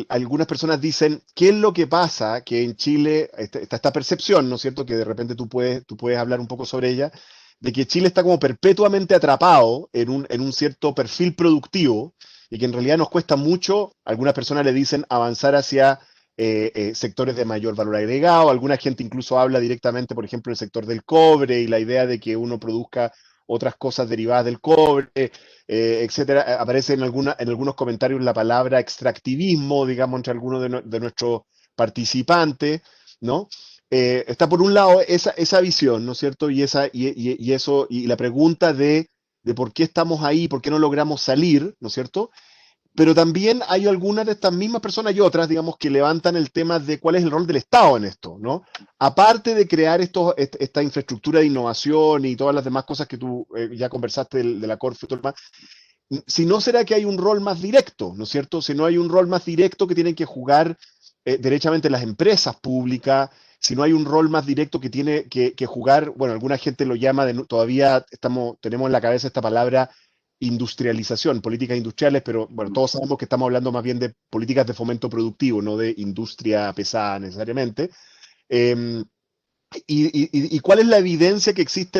algunas personas dicen, ¿qué es lo que pasa que en Chile está esta percepción, ¿no es cierto? Que de repente tú puedes hablar un poco sobre ella, de que Chile está como perpetuamente atrapado en un cierto perfil productivo y que en realidad nos cuesta mucho, algunas personas le dicen, avanzar hacia sectores de mayor valor agregado, alguna gente incluso habla directamente, por ejemplo, del sector del cobre y la idea de que uno produzca otras cosas derivadas del cobre, etcétera. Aparece en algunos comentarios la palabra extractivismo, digamos, entre algunos de nuestros participantes, ¿no? Está por un lado esa visión, ¿no es cierto? Y la pregunta de por qué estamos ahí, por qué no logramos salir, ¿no es cierto? Pero también hay algunas de estas mismas personas y otras, digamos, que levantan el tema de cuál es el rol del Estado en esto, ¿no? Aparte de crear esta infraestructura de innovación y todas las demás cosas que tú ya conversaste de la Corfo y todo lo demás, si no será que hay un rol más directo, ¿no es cierto? Si no hay un rol más directo que tienen que jugar derechamente las empresas públicas, si no hay un rol más directo que tiene que jugar, bueno, alguna gente lo llama, todavía tenemos en la cabeza esta palabra industrialización, políticas industriales, pero bueno, todos sabemos que estamos hablando más bien de políticas de fomento productivo, no de industria pesada necesariamente. Eh, y cuál es la evidencia que existe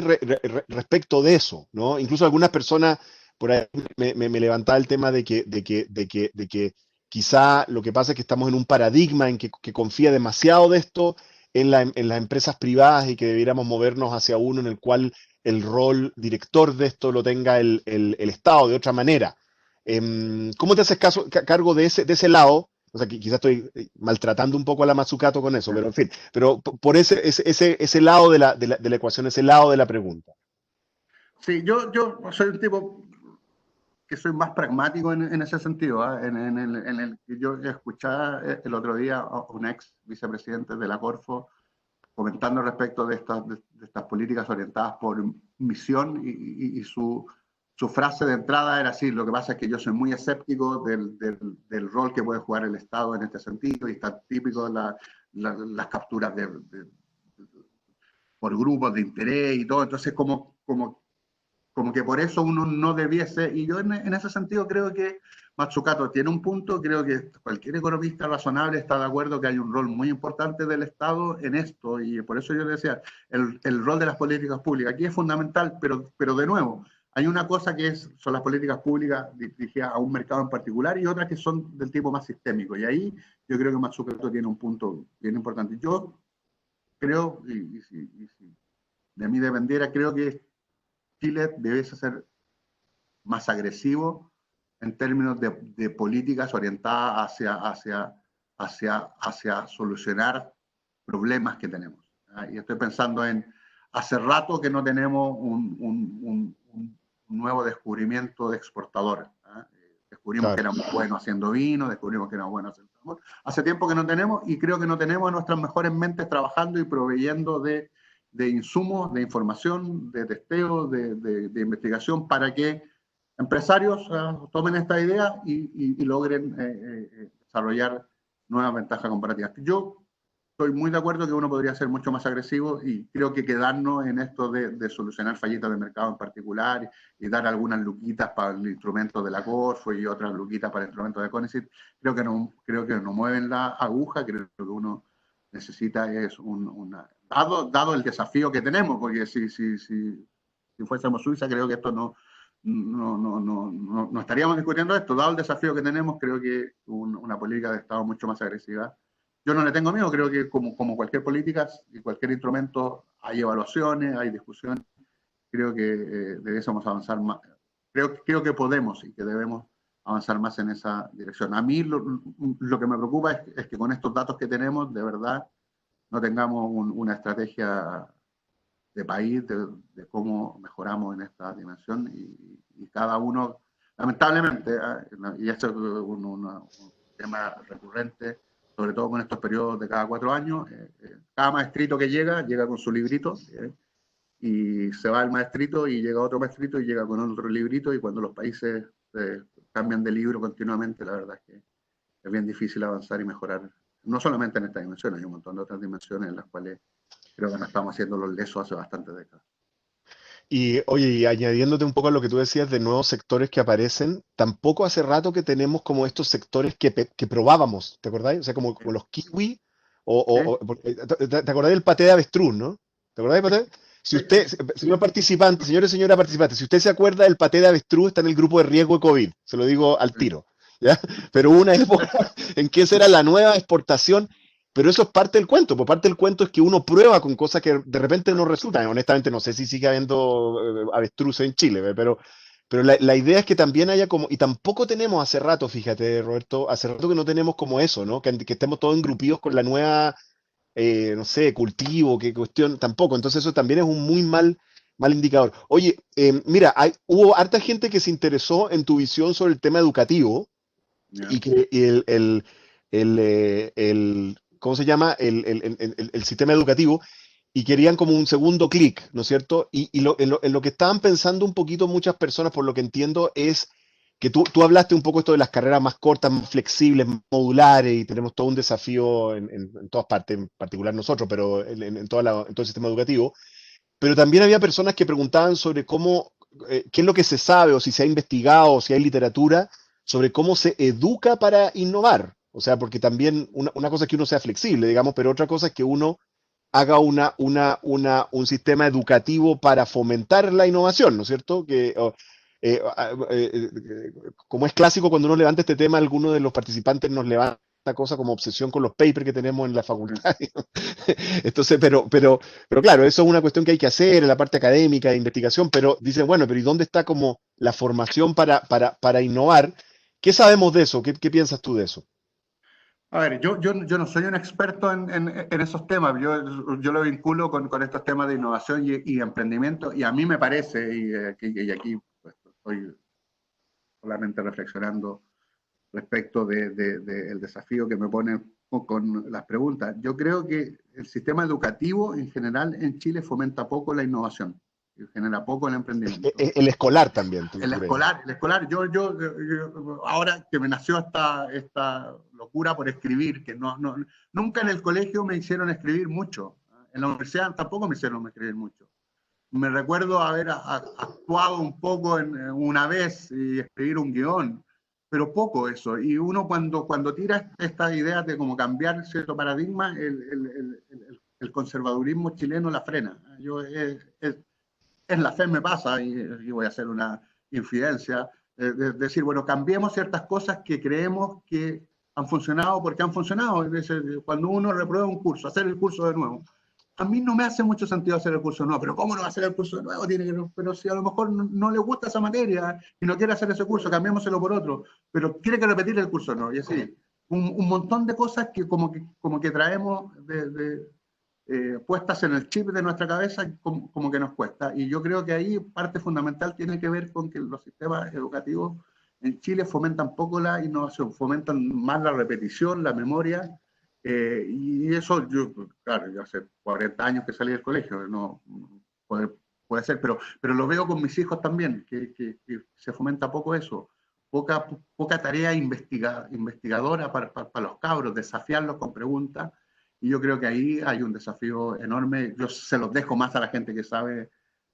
respecto de eso, ¿no? Incluso algunas personas por ahí me levantaba el tema de que quizá lo que pasa es que estamos en un paradigma en que confía demasiado de esto en las empresas privadas y que debiéramos movernos hacia uno en el cual el rol director de esto lo tenga el Estado de otra manera. ¿Cómo te haces cargo de ese lado? O sea, quizás estoy maltratando un poco a la Mazzucato con eso, pero en fin, pero por ese lado de la ecuación, ese lado de la pregunta. Sí, yo soy un tipo que soy más pragmático en ese sentido, ¿eh? En el que yo escuchaba el otro día a un ex vicepresidente de la Corfo comentando respecto de estas políticas orientadas por misión y su frase de entrada era así: lo que pasa es que yo soy muy escéptico del rol que puede jugar el Estado en este sentido, y está típico las capturas por grupos de interés y todo. Entonces como que por eso uno no debiese, y yo en ese sentido creo que Mazzucato tiene un punto. Creo que cualquier economista razonable está de acuerdo que hay un rol muy importante del Estado en esto, y por eso yo le decía, el rol de las políticas públicas aquí es fundamental, pero de nuevo, hay una cosa que son las políticas públicas dirigidas a un mercado en particular y otras que son del tipo más sistémico, y ahí yo creo que Mazzucato tiene un punto bien importante. Yo creo, si de mí dependiera, creo que Chile debiese ser más agresivo en términos de políticas orientadas hacia solucionar problemas que tenemos. Y estoy pensando hace rato que no tenemos un nuevo descubrimiento de exportador. Descubrimos que Claro, éramos buenos haciendo vino, descubrimos que éramos buenos haciendo amor. Hace tiempo que no tenemos, y creo que no tenemos a nuestras mejores mentes trabajando y proveyendo de insumos, de información, de testeo, de investigación, para que empresarios tomen esta idea y logren desarrollar nuevas ventajas comparativas. Yo estoy muy de acuerdo que uno podría ser mucho más agresivo, y creo que quedarnos en esto de solucionar fallitas de mercado en particular y dar algunas luquitas para el instrumento de la Corfo y otras luquitas para el instrumento de CONICET, creo que no mueven la aguja. Creo que uno necesita es dado el desafío que tenemos, porque si fuésemos Suiza, creo que esto no estaríamos discutiendo esto. Dado el desafío que tenemos, creo que una política de Estado mucho más agresiva. Yo no le tengo miedo, creo que como cualquier política y cualquier instrumento, hay evaluaciones, hay discusiones. Creo que debiésemos avanzar más. Creo que podemos y que debemos avanzar más en esa dirección. A mí lo que me preocupa es que con estos datos que tenemos, de verdad, no tengamos una estrategia de país de cómo mejoramos en esta dimensión, y cada uno, lamentablemente, y esto es un tema recurrente, sobre todo con estos periodos de cada 4 años, cada maestrito que llega con su librito, y se va el maestrito y llega otro maestrito y llega con otro librito, y cuando los países cambian de libro continuamente, la verdad es que es bien difícil avanzar y mejorar, no solamente en esta dimensión, hay un montón de otras dimensiones en las cuales creo que no estamos haciendo los lesos hace bastantes décadas. y oye, y añadiéndote un poco a lo que tú decías de nuevos sectores que aparecen, tampoco hace rato que tenemos como estos sectores que probábamos, ¿te acordáis? O sea, como los kiwi, ¿Sí? ¿te acordáis del paté de avestruz, no? ¿Te acordáis del paté? Si Sí, usted, señor participante, señores y señora participante, si usted se acuerda del paté de avestruz, está en el grupo de riesgo de COVID, se lo digo al tiro, ¿ya? Pero hubo una época en que esa era la nueva exportación. Pero eso es parte del cuento, por parte del cuento es que uno prueba con cosas que de repente no resultan. Honestamente, no sé si sigue habiendo avestruces en Chile, pero la idea es que también haya como, y tampoco tenemos hace rato, fíjate, Roberto, hace rato que no tenemos como eso, ¿no? Que estemos todos engrupidos con la nueva, no sé, cultivo, qué cuestión, tampoco. Entonces eso también es un muy mal indicador. Oye, mira, hubo harta gente que se interesó en tu visión sobre el tema educativo y ya. que ¿cómo se llama? El sistema educativo, y querían como un segundo clic, ¿no es cierto? En lo que estaban pensando un poquito muchas personas, por lo que entiendo, es que tú hablaste un poco esto de las carreras más cortas, más flexibles, modulares, y tenemos todo un desafío en todas partes, en particular nosotros, pero en todo el sistema educativo. Pero también había personas que preguntaban sobre qué es lo que se sabe, o si se ha investigado, o si hay literatura sobre cómo se educa para innovar. O sea, porque también una cosa es que uno sea flexible, digamos, pero otra cosa es que uno haga un sistema educativo para fomentar la innovación, ¿no es cierto? Como es clásico, cuando uno levanta este tema, algunos de los participantes nos levanta cosa como obsesión con los papers que tenemos en la facultad. Entonces, pero claro, eso es una cuestión que hay que hacer en la parte académica de investigación, pero dicen, bueno, pero ¿y dónde está como la formación para innovar? ¿Qué sabemos de eso? ¿Qué piensas tú de eso? A ver, yo no soy un experto en esos temas. Yo lo vinculo con estos temas de innovación y emprendimiento, y a mí me parece, y aquí pues, estoy solamente reflexionando respecto del desafío que me ponen con las preguntas. Yo creo que el sistema educativo en general en Chile fomenta poco la innovación y genera poco el emprendimiento. El escolar también, tú crees. El escolar, ahora que me nació esta locura por escribir, que nunca en el colegio me hicieron escribir mucho, en la universidad tampoco me hicieron escribir mucho. Me recuerdo haber actuado un poco una vez y escribir un guión, pero poco eso. Y uno cuando tira estas ideas de cómo cambiar cierto paradigma, el conservadurismo chileno la frena. En la fe me pasa, y voy a hacer una infidencia, decir, bueno, cambiemos ciertas cosas que creemos que han funcionado porque han funcionado. Es decir, cuando uno reprueba un curso, hacer el curso de nuevo. a mí no me hace mucho sentido hacer el curso nuevo, pero ¿cómo no va a hacer el curso nuevo? Pero si a lo mejor no le gusta esa materia y no quiere hacer ese curso, cambiémoselo por otro, pero tiene que repetir el curso nuevo. Y así, un montón de cosas que como que traemos puestas en el chip de nuestra cabeza, como que nos cuesta. Y yo creo que ahí parte fundamental tiene que ver con que los sistemas educativos en Chile fomentan poco la innovación, fomentan más la repetición, la memoria, y eso, claro, yo hace 40 años que salí del colegio, no puede ser, pero lo veo con mis hijos también, que se fomenta poco eso, poca tarea investigadora para los cabros, desafiarlos con preguntas, y yo creo que ahí hay un desafío enorme. Yo se los dejo más a la gente que sabe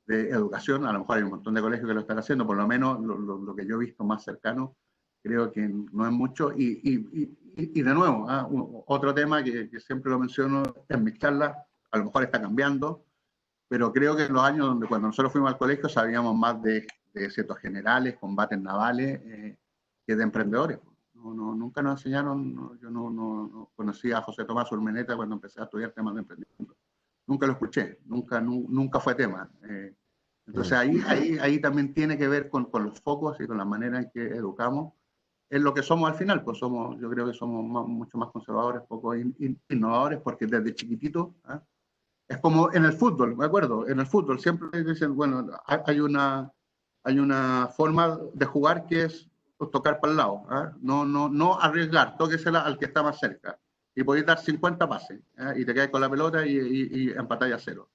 de educación, a lo mejor hay un montón de colegios que lo están haciendo, por lo menos lo que yo he visto más cercano, creo que no es mucho. Y de nuevo, otro tema que siempre lo menciono en mis charlas, a lo mejor está cambiando, pero creo que en los años donde cuando nosotros fuimos al colegio sabíamos más de ciertos generales, combates navales, que de emprendedores. Nunca nos enseñaron, yo no conocí a José Tomás Urmeneta cuando empecé a estudiar temas de emprendimiento. Nunca lo escuché, nunca fue tema. Entonces ahí también tiene que ver con los focos y con la manera en que educamos. Es lo que somos al final, pues yo creo que somos mucho más conservadores, poco innovadores, porque desde chiquitito, ¿eh? Es como en el fútbol, me acuerdo, en el fútbol siempre dicen, bueno, hay una forma de jugar que es tocar para el lado, ¿eh? No arriesgar, tóquesela al que está más cerca. Y podéis dar 50 pases, ¿eh? Y te quedas con la pelota y empatáis a cero.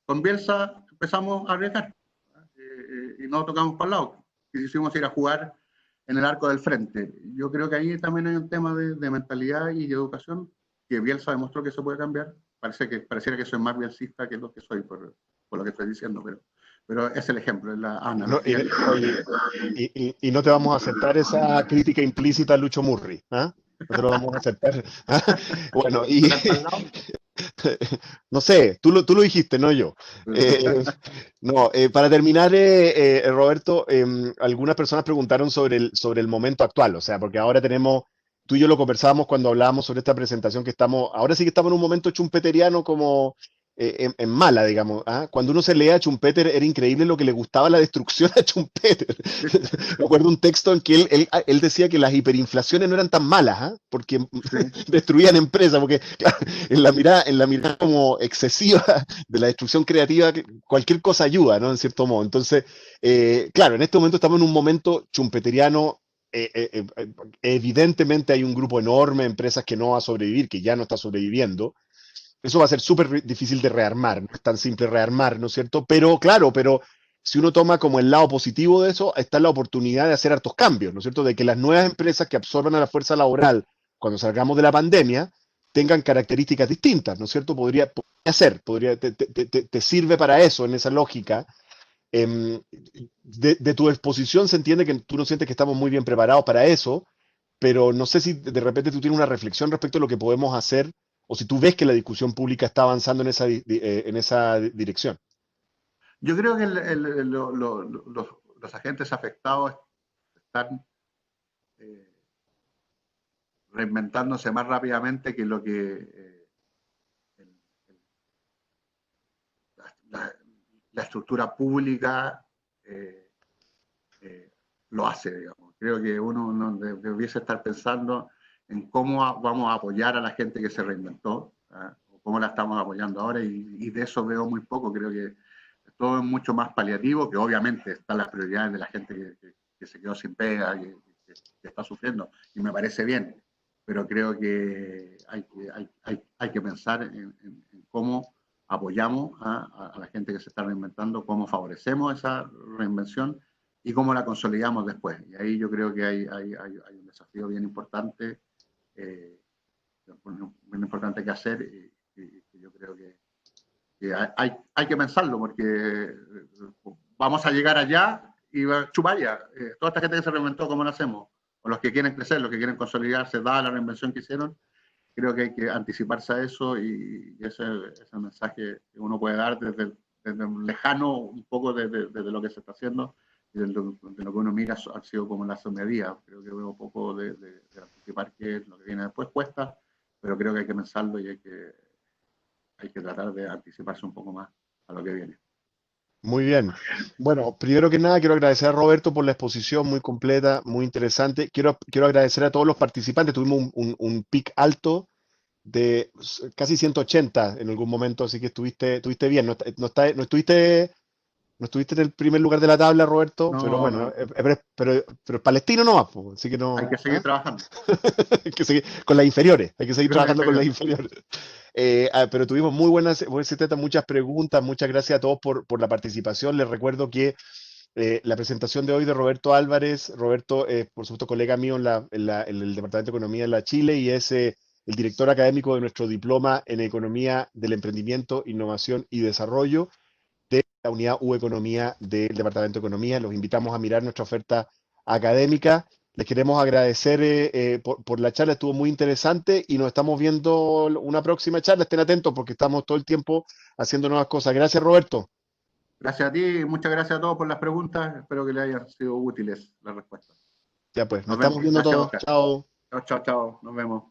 Con Bielsa empezamos a arriesgar, y no tocamos para el lado. Quisimos ir a jugar en el arco del frente. Yo creo que ahí también hay un tema de mentalidad y de educación que Bielsa demostró que se puede cambiar. Pareciera que soy más bielcista que lo que soy por lo que estoy diciendo, pero es el ejemplo, es la No, analogía. oye, y no te vamos a aceptar esa crítica implícita a Lucho Murri, ¿ah? No te lo vamos a aceptar. ¿Ah? Bueno, y no sé, tú lo dijiste, no yo. Eh, no, para terminar, Roberto, algunas personas preguntaron sobre el momento actual, o sea, porque ahora tenemos, tú y yo lo conversábamos cuando hablábamos sobre esta presentación que estamos, ahora sí que estamos en un momento chumpeteriano como en mala, digamos. ¿Ah? Cuando uno se lee a Schumpeter era increíble lo que le gustaba la destrucción a Schumpeter. Recuerdo un texto en que él decía que las hiperinflaciones no eran tan malas, ¿ah? Porque Sí. destruían empresas, porque claro, en la mirada como excesiva de la destrucción creativa, cualquier cosa ayuda, ¿no? En cierto modo. Entonces, claro, en este momento estamos en un momento chumpeteriano. Evidentemente hay un grupo enorme de empresas que no va a sobrevivir, que ya no está sobreviviendo. Eso va a ser súper difícil de rearmar, no es tan simple rearmar, ¿no es cierto? Pero claro, pero si uno toma como el lado positivo de eso, está la oportunidad de hacer hartos cambios, ¿no es cierto? De que las nuevas empresas que absorban a la fuerza laboral cuando salgamos de la pandemia tengan características distintas, ¿no es cierto? Podría ser, te sirve para eso, en esa lógica. De tu exposición se entiende que tú no sientes que estamos muy bien preparados para eso, pero no sé si de repente tú tienes una reflexión respecto a lo que podemos hacer o si tú ves que la discusión pública está avanzando en esa dirección. Yo creo que los agentes afectados están eh, reinventándose más rápidamente que lo que el, la, la, estructura pública eh, eh, lo hace, digamos. Creo que uno no debiese estar pensando en cómo vamos a apoyar a la gente que se reinventó, ¿eh? O cómo la estamos apoyando ahora, y de eso veo muy poco. Creo que todo es mucho más paliativo, que obviamente están las prioridades de la gente que se quedó sin pega, que está sufriendo, y me parece bien, pero creo que hay que pensar en cómo apoyamos a la gente que se está reinventando, cómo favorecemos esa reinvención y cómo la consolidamos después. Y ahí yo creo que hay un desafío bien importante, eh, bien importante que hacer, y yo creo que hay que pensarlo, porque vamos a llegar allá y va a chupar ya. Toda esta gente que se reinventó, ¿cómo lo hacemos? O los que quieren crecer, los que quieren consolidarse, dada la reinvención que hicieron, creo que hay que anticiparse a eso, y ese es el mensaje que uno puede dar desde lejano un poco de lo que se está haciendo, y de lo que uno mira ha sido como la somería. Creo que veo un poco de anticipar qué es lo que viene después. Cuesta, pero creo que hay que pensarlo y hay que hay que tratar de anticiparse un poco más a lo que viene. Muy bien. Bueno, primero que nada, quiero agradecer a Roberto por la exposición muy completa, muy interesante. Quiero agradecer a todos los participantes. Tuvimos un pic alto de casi 180 en algún momento, así que estuviste bien. No estuviste en el primer lugar de la tabla, Roberto, pero No, bueno, no, pero palestino no más, po, así que hay no. que seguir trabajando. Hay que seguir con las inferiores, hay que seguir Con la trabajando con las inferior. inferiores. Pero tuvimos muy buenas 70, muchas preguntas, muchas gracias a todos por la participación. Les recuerdo que la presentación de hoy de Roberto Álvarez, Roberto es por supuesto colega mío en el Departamento de Economía de la Chile y es el director académico de nuestro diploma en Economía del Emprendimiento, Innovación y Desarrollo de la unidad U Economía del Departamento de Economía. Los invitamos a mirar nuestra oferta académica. Les queremos agradecer por la charla, estuvo muy interesante y nos estamos viendo una próxima charla. Estén atentos porque estamos todo el tiempo haciendo nuevas cosas. Gracias, Roberto. Gracias a ti y muchas gracias a todos por las preguntas. Espero que les hayan sido útiles las respuestas. Ya pues, nos Nos estamos vemos. viendo Gracias, todos. Oscar. Chao. Chao, chao, chao. Nos vemos.